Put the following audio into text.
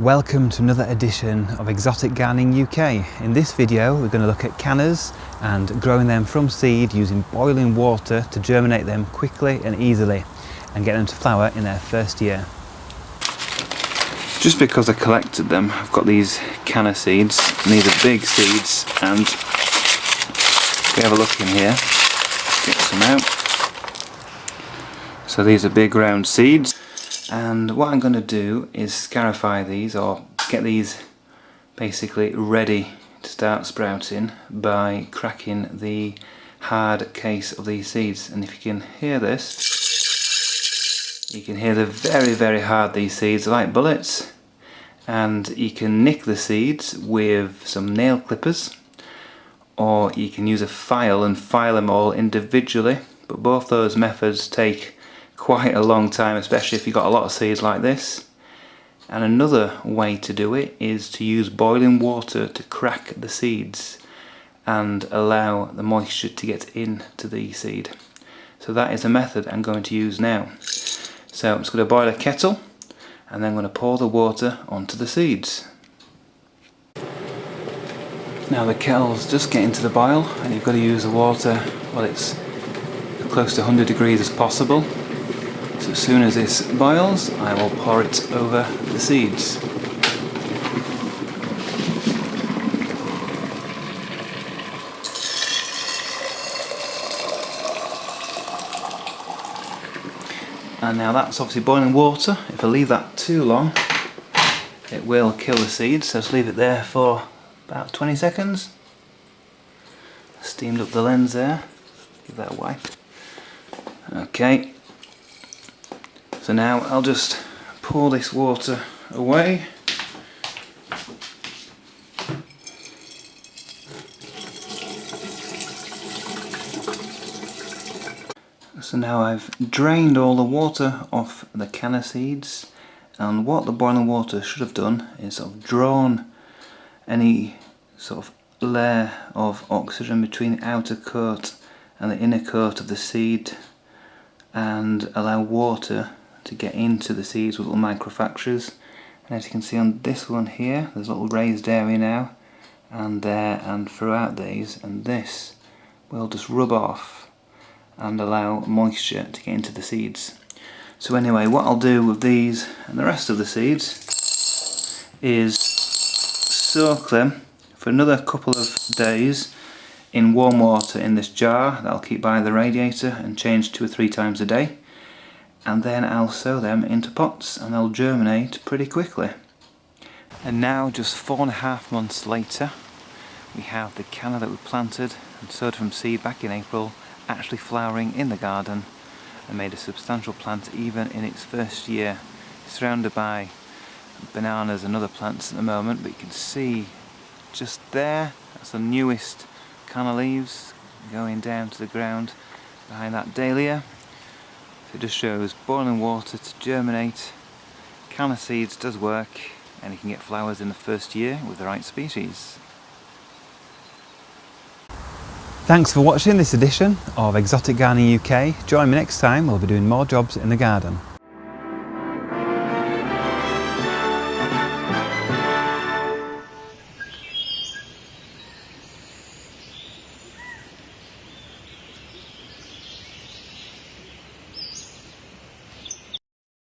Welcome to another edition of Exotic Gardening UK. In this video we're going to look at cannas and growing them from seed using boiling water to germinate them quickly and easily and get them to flower in their first year. Just because I collected them, I've got these canna seeds, and these are big seeds, and if we have a look in here, get some out. So these are big round seeds. And what I'm going to do is scarify these, or get these basically ready to start sprouting by cracking the hard case of these seeds. And if you can hear this, you can hear they're very hard, these seeds, like bullets. And you can nick the seeds with some nail clippers, or you can use a file and file them all individually, but both those methods take quite a long time, especially if you've got a lot of seeds like this. And another way to do it is to use boiling water to crack the seeds and allow the moisture to get into the seed. So that is a method I'm going to use now. So I'm just going to boil a kettle and then I'm going to pour the water onto the seeds. Now the kettle's just getting to the boil, and you've got to use the water while it's close to 100 degrees as possible. So as soon as this boils, I will pour it over the seeds. And now that's obviously boiling water. If I leave that too long, it will kill the seeds, so just leave it there for about 20 seconds. Steamed up the lens there, give that a wipe. Okay. So now I'll just pour this water away. So now I've drained all the water off the canna seeds, and what the boiling water should have done is sort of drawn any sort of layer of oxygen between the outer coat and the inner coat of the seed, and allow water to get into the seeds with little microfractures. And as you can see on this one here, there's a little raised area now, and there, and throughout these, and this will just rub off and allow moisture to get into the seeds. So anyway, what I'll do with these and the rest of the seeds is soak them for another couple of days in warm water in this jar that I'll keep by the radiator and change 2 or 3 times a day. And then I'll sow them into pots and they'll germinate pretty quickly. And now, just 4.5 months later, we have the canna that we planted and sowed from seed back in April actually flowering in the garden and made a substantial plant even in its first year, surrounded by bananas and other plants at the moment. But you can see just there, that's the newest canna leaves going down to the ground behind that dahlia. It just shows boiling water to germinate canna seeds does work, and you can get flowers in the first year with the right species. Thanks for watching this edition of Exotic Gardening UK. Join me next time, we'll be doing more jobs in the garden.